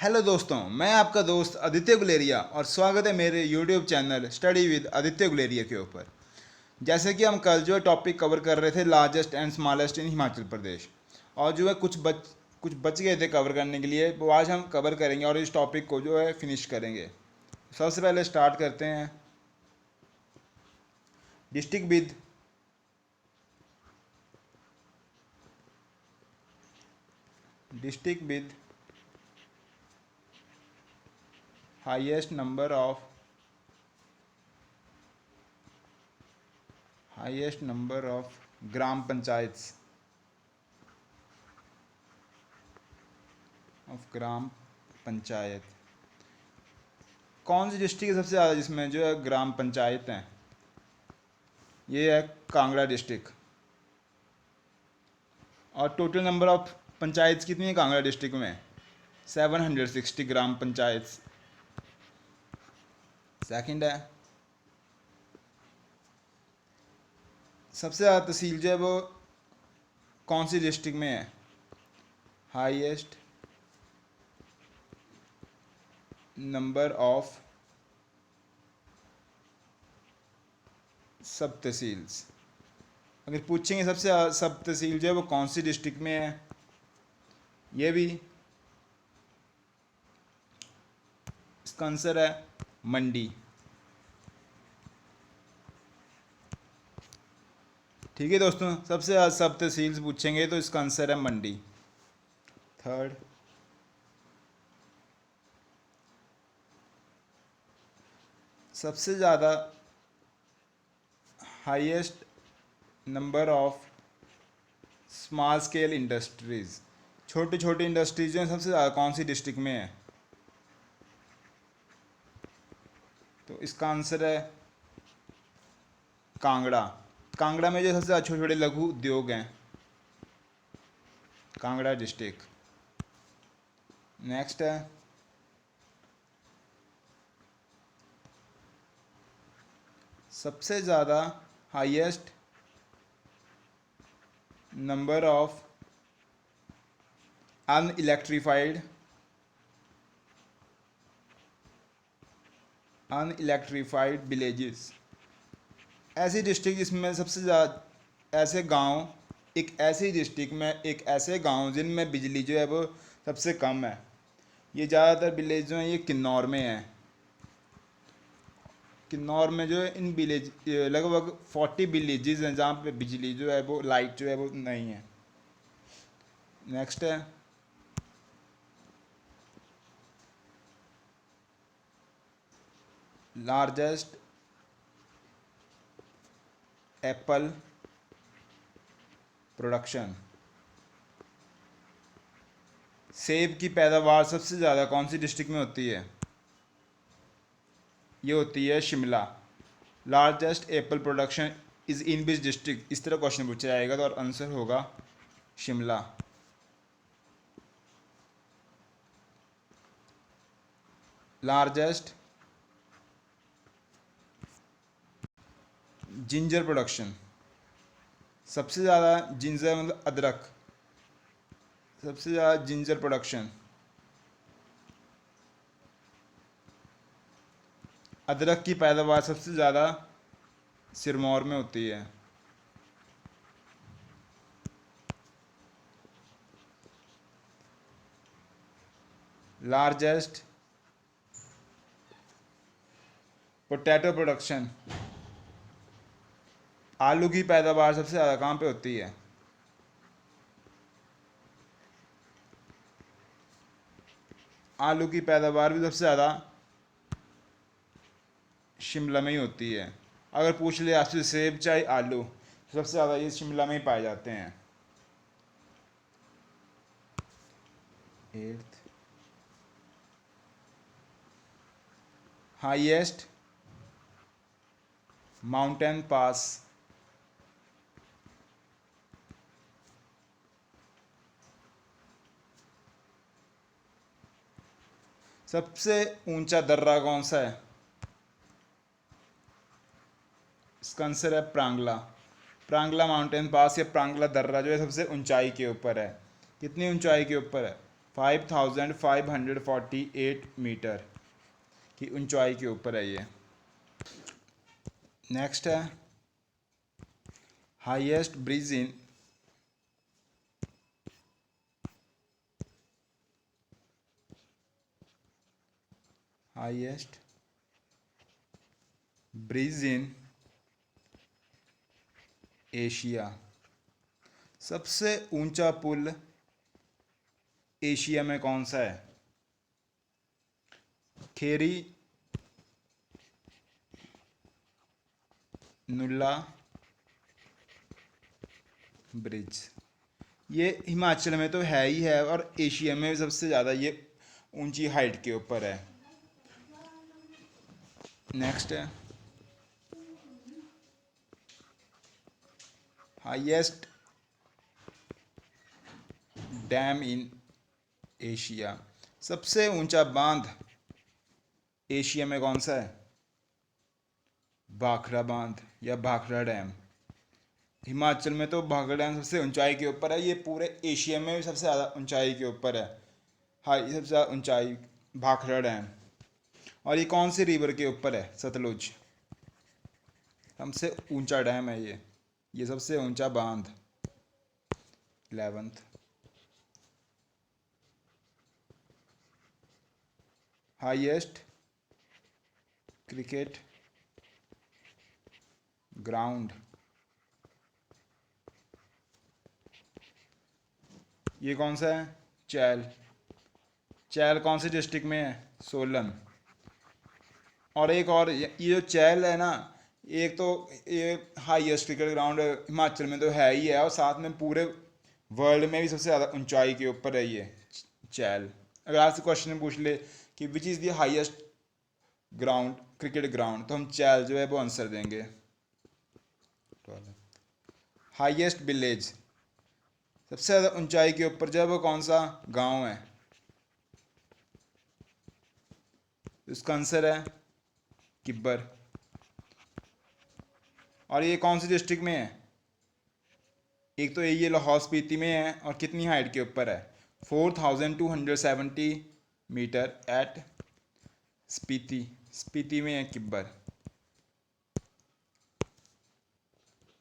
Hello दोस्तों, मैं आपका दोस्त आदित्य गुलेरिया और स्वागत है मेरे YouTube channel study with Aditya Guleria के ऊपर। जैसे कि हम कल जो है टॉपिक कवर कर रहे थे largest and smallest in Himachal Pradesh, और जो है कुछ बच गए थे कवर करने के लिए, वो आज हम कवर करेंगे और इस टॉपिक को जो है फिनिश करेंगे। सबसे पहले स्टार्ट करते हैं district with district with highest number of gram panchayat कौन सी डिस्ट्रिक्ट है सबसे ज़्यादा जिसमें जो है ग्राम पंचायत हैं? ये है कांगड़ा डिस्ट्रिक्ट। और टोटल नंबर ऑफ पंचायत कितनी है कांगड़ा डिस्ट्रिक्ट में? 760 ग्राम पंचायत। सेकंड है सबसे ज़्यादा तहसील जो है वो कौन सी डिस्ट्रिक्ट में है? हाईएस्ट नंबर ऑफ सब तहसील्स। अगर पूछेंगे सबसे ज़्यादा सब तहसील जो है वो कौन सी डिस्ट्रिक्ट में है, ये भी इसका आंसर है मंडी। ठीक है दोस्तों, सबसे ज़्यादा सब तहसील्स पूछेंगे तो इसका आंसर है मंडी। थर्ड, सबसे ज़्यादा highest number of small scale industries, छोटी छोटी इंडस्ट्रीज जो हैं सबसे ज़्यादा कौन सी डिस्ट्रिक्ट में है? तो इसका आंसर है कांगड़ा। कांगड़ा में जो सबसे ज़्यादा छोटे छोटे लघु उद्योग हैं, कांगड़ा डिस्ट्रिक्ट। नेक्स्ट है सबसे ज़्यादा हाईएस्ट नंबर ऑफ अनइलेक्ट्रीफाइड विलेजेस। ऐसी डिस्ट्रिक्ट जिसमें सबसे ज़्यादा ऐसे गांव, एक ऐसी डिस्ट्रिक्ट में एक ऐसे गांव जिनमें बिजली जो है वो सबसे कम है। ये ज़्यादातर विलेज जो हैं ये किन्नौर में हैं। किन्नौर में जो है इन विलेज लगभग 40 विलेजेस हैं जहाँ पे बिजली जो है वो लाइट जो है वो नहीं है। नेक्स्ट है लार्जेस्ट एप्पल प्रोडक्शन। सेब की पैदावार सबसे ज़्यादा कौन सी डिस्ट्रिक्ट में होती है? ये होती है Shimla. Largest Apple production is in which district, इस तरह क्वेश्चन पूछा जाएगा तो और आंसर होगा शिमला। लार्जेस्ट जिंजर प्रोडक्शन, सबसे ज़्यादा जिंजर मतलब अदरक, सबसे ज़्यादा जिंजर प्रोडक्शन, अदरक की पैदावार सबसे ज़्यादा सिरमौर में होती है। लार्जेस्ट पोटैटो प्रोडक्शन, आलू की पैदावार सबसे ज़्यादा कहाँ पे होती है? आलू की पैदावार भी सबसे ज़्यादा शिमला में ही होती है। अगर पूछ ले आपसे सेब चाहे आलू, तो सबसे ज़्यादा ये शिमला में ही पाए जाते हैं। एट्थ, हाईएस्ट माउंटेन पास, सबसे ऊंचा दर्रा कौन सा है? इसका आंसर है प्रांगला। प्रांगला माउंटेन पास या प्रांगला दर्रा जो है सबसे ऊंचाई के ऊपर है। कितनी ऊंचाई के ऊपर है? 5548 मीटर की ऊंचाई के ऊपर है ये। नेक्स्ट है highest bridge in highest bridge in Asia. सबसे ऊंचा पुल एशिया में कौन सा है? खेरी नुल्ला ब्रिज। ये हिमाचल में तो है ही है और एशिया में सबसे ज़्यादा ये ऊंची हाइट के ऊपर है। नेक्स्ट है हाईएस्ट डैम इन एशिया। सबसे ऊंचा बांध एशिया में कौन सा है? भाखड़ा बांध या भाखड़ा डैम। हिमाचल में तो भाखड़ा डैम सबसे ऊंचाई के ऊपर है, ये पूरे एशिया में भी सबसे ज़्यादा ऊंचाई के ऊपर है। हाँ, ये सबसे ज़्यादा ऊंचाई भाखड़ा डैम। और ये कौन सी रिवर के ऊपर है? सतलुज। सबसे ऊंचा डैम है ये सबसे ऊंचा बांध। 11th highest cricket ground. ये कौन सा है? चैल। चैल कौन सी डिस्ट्रिक्ट में है? सोलन। और एक और ये जो चैल है ना, एक तो ये हाईएस्ट क्रिकेट ग्राउंड हिमाचल में तो है ही है, और साथ में पूरे वर्ल्ड में भी सबसे ज़्यादा ऊंचाई के ऊपर है ये चैल। अगर आपसे क्वेश्चन पूछ ले कि which is the highest ground cricket ground, तो हम चैल जो है वो आंसर देंगे। हाईएस्ट विलेज, सबसे ज़्यादा ऊंचाई के ऊपर जो है वो कौन सा गांव है? इसका आंसर है किब्बर। और ये कौन सी डिस्ट्रिक्ट में है? एक तो ये लाहौल स्पीति में है, और कितनी हाइट के ऊपर है? 4270 मीटर एट स्पीति। स्पीति में है Kibber.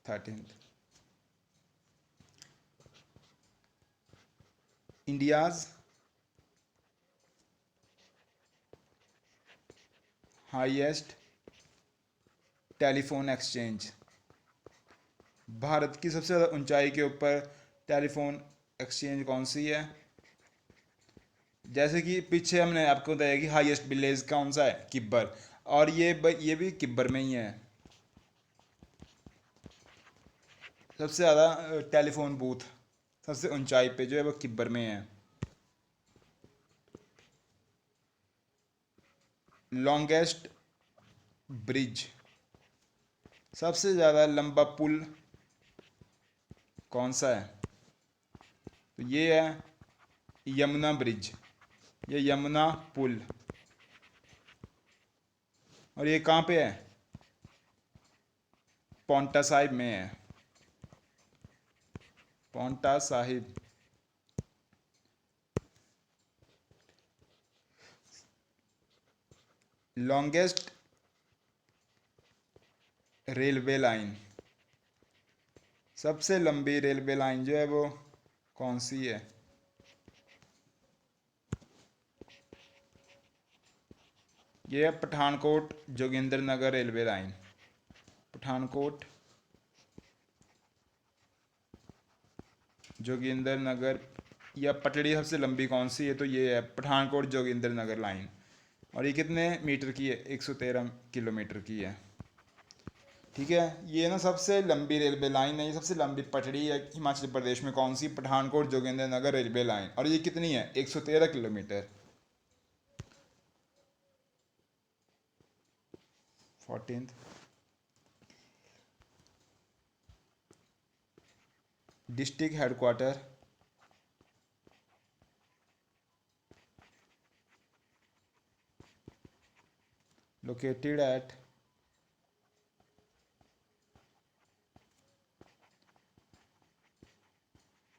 13th India's highest telephone exchange. Bharat की सबसे ज़्यादा ऊंचाई के ऊपर टेलीफोन एक्सचेंज कौन सी है? जैसे कि पीछे हमने आपको बताया कि हाईएस्ट विलेज कौन सा है? किब्बर। और ये भी किब्बर में ही है। सबसे ज़्यादा टेलीफोन बूथ सबसे ऊंचाई पे जो है वो किब्बर में है। लॉन्गेस्ट ब्रिज, सबसे ज़्यादा लंबा पुल कौन सा है? तो ये है यमुना ब्रिज, ये यमुना पुल। और ये कहाँ पे है? पौंटा साहिब में है। Paonta Sahib. Longest railway line, सबसे लंबी रेलवे लाइन जो है वो कौन सी है? ये है पठानकोट जोगिंदर नगर रेलवे लाइन। पठानकोट जोगिंदर नगर या पटड़ी सबसे लंबी कौन सी है? तो ये है पठानकोट जोगिंदर नगर लाइन। और ये कितने मीटर की है? 113 किलोमीटर की है। ठीक है, ये ना सबसे लंबी रेलवे लाइन है, ये सबसे लंबी पटड़ी है हिमाचल प्रदेश में। कौन सी? पठानकोट जोगिंदर नगर रेलवे लाइन। और ये कितनी है? 113 kilometre. 14th district headquarter located at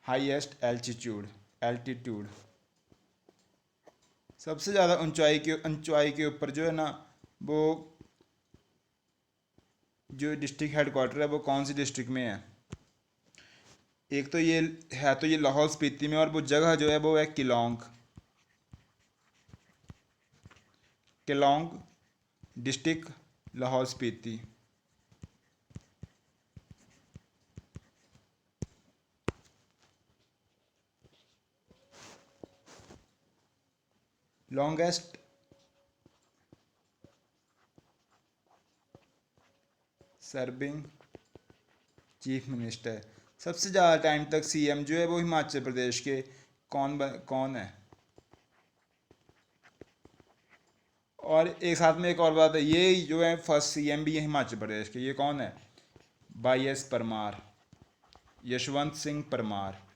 highest altitude सबसे ज़्यादा ऊंचाई के ऊपर जो है ना, वो जो डिस्ट्रिक्ट हेडक्वार्टर है वो कौन सी डिस्ट्रिक्ट में है? एक तो ये है, तो ये लाहौल स्पीति में, और वो जगह जो है वो है Keylong. Kelong district, Lahaul Spiti. Longest serving chief minister, सबसे ज़्यादा टाइम तक सीएम जो है वो हिमाचल प्रदेश के कौन है? और एक साथ में एक और बात है, ये जो है फर्स्ट सीएम भी है हिमाचल प्रदेश के, ये कौन है? Y S Parmar, Yashwant Singh Parmar.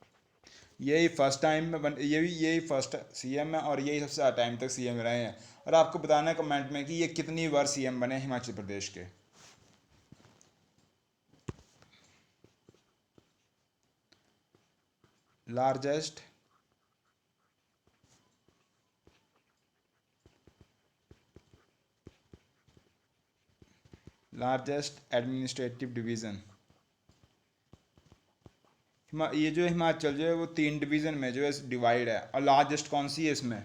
यही फर्स्ट टाइम में ये भी यही फर्स्ट सीएम है, और यही सबसे ज़्यादा टाइम तक सीएम रहे हैं। और आपको बताना है कमेंट में कि ये कितनी बार सीएम बने हिमाचल प्रदेश के। लार्जेस्ट एडमिनिस्ट्रेटिव डिवीज़न, ये जो हिमाचल जो है वो 3 डिवीज़न में जो है डिवाइड है। और लार्जेस्ट कौन सी है इसमें?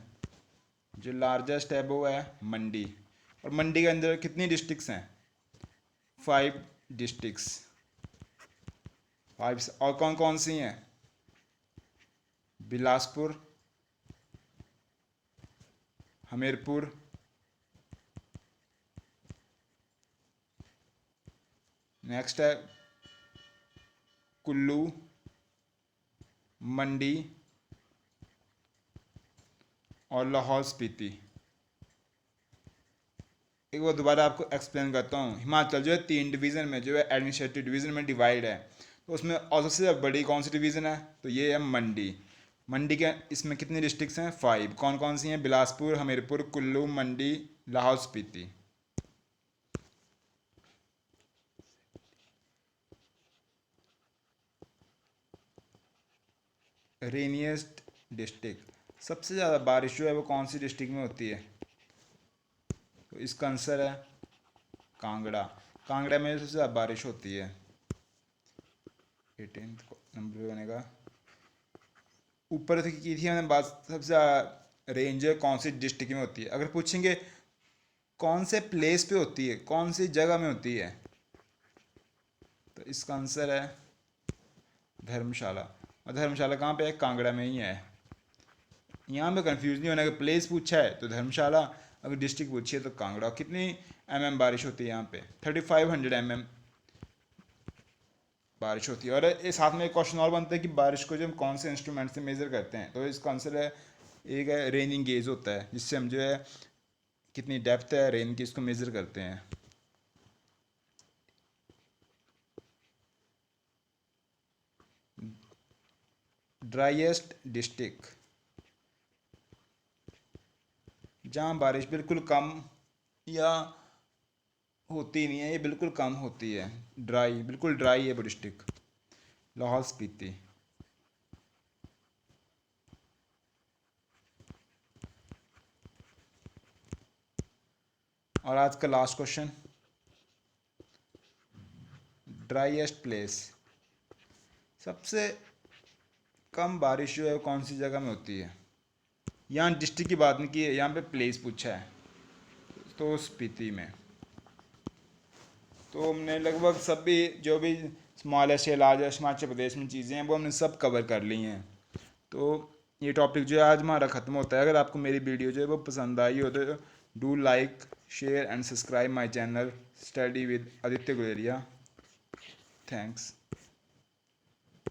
जो लार्जेस्ट है वो है मंडी। और मंडी के अंदर कितनी डिस्ट्रिक्ट्स हैं? 5 डिस्ट्रिक्ट्स, 5। और कौन कौन सी हैं? बिलासपुर, हमीरपुर, नेक्स्ट है कुल्लू, मंडी और लाहौल स्पीति। एक बार दोबारा आपको एक्सप्लेन करता हूँ। हिमाचल जो है 3 डिवीज़न में जो है एडमिनिस्ट्रेटिव डिवीज़न में डिवाइड है। तो उसमें और सबसे बड़ी कौन सी डिवीज़न है? तो ये है मंडी। मंडी के इसमें कितनी डिस्ट्रिक्ट्स हैं? 5। कौन कौन सी हैं? बिलासपुर, हमीरपुर, कुल्लू, मंडी, लाहौल स्पीति। रेनिएस्ट डिस्ट्रिक्ट, सबसे ज़्यादा बारिश जो है वो कौन सी डिस्ट्रिक्ट में होती है? तो इसका आंसर है कांगड़ा। कांगड़ा में सबसे ज़्यादा बारिश होती है। 18 नंबर बनेगा। ऊपर से की थी मैंने बात, सबसे ज़्यादा रेंज कौन सी डिस्ट्रिक्ट में होती है। अगर पूछेंगे कौन से प्लेस पे होती है, कौन सी जगह में होती है, तो इसका आंसर है धर्मशाला। और धर्मशाला कहाँ पे है? कांगड़ा में ही है। यहाँ पे कंफ्यूज नहीं होना कि प्लेस पूछा है तो धर्मशाला, अगर डिस्ट्रिक्ट पूछी है तो कांगड़ा। कितनी बारिश होती है यहाँ पे? 3500 बारिश होती है। और ये साथ में एक क्वेश्चन और बनता है कि बारिश को जो हम कौन से इंस्ट्रूमेंट से मेज़र करते हैं, तो इसका आंसर है एक है रेनिंग गेज होता है, जिससे हम जो है कितनी डेप्थ है रेन की इसको मेज़र करते हैं। ड्राइएस्ट डिस्ट्रिक्ट, जहाँ बारिश बिल्कुल कम या होती नहीं है, ये बिल्कुल कम होती है, ड्राई, बिल्कुल ड्राई है वो डिस्ट्रिक्ट, लाहौल स्पीति। और आज का लास्ट क्वेश्चन, ड्राइएस्ट प्लेस, सबसे कम बारिश जो है कौन सी जगह में होती है? यहाँ डिस्ट्रिक्ट की बात नहीं की है, यहाँ पे प्लेस पूछा है, तो स्पीति में। तो हमने लगभग सभी जो भी स्मॉलेस्ट या लार्जेस्ट हिमाचल प्रदेश में चीज़ें हैं वो हमने सब कवर कर ली हैं। तो ये टॉपिक जो है आज हमारा ख़त्म होता है। अगर आपको मेरी वीडियो जो है वो पसंद आई हो तो do like, share and subscribe my channel study with Aditya Guleria. Thanks.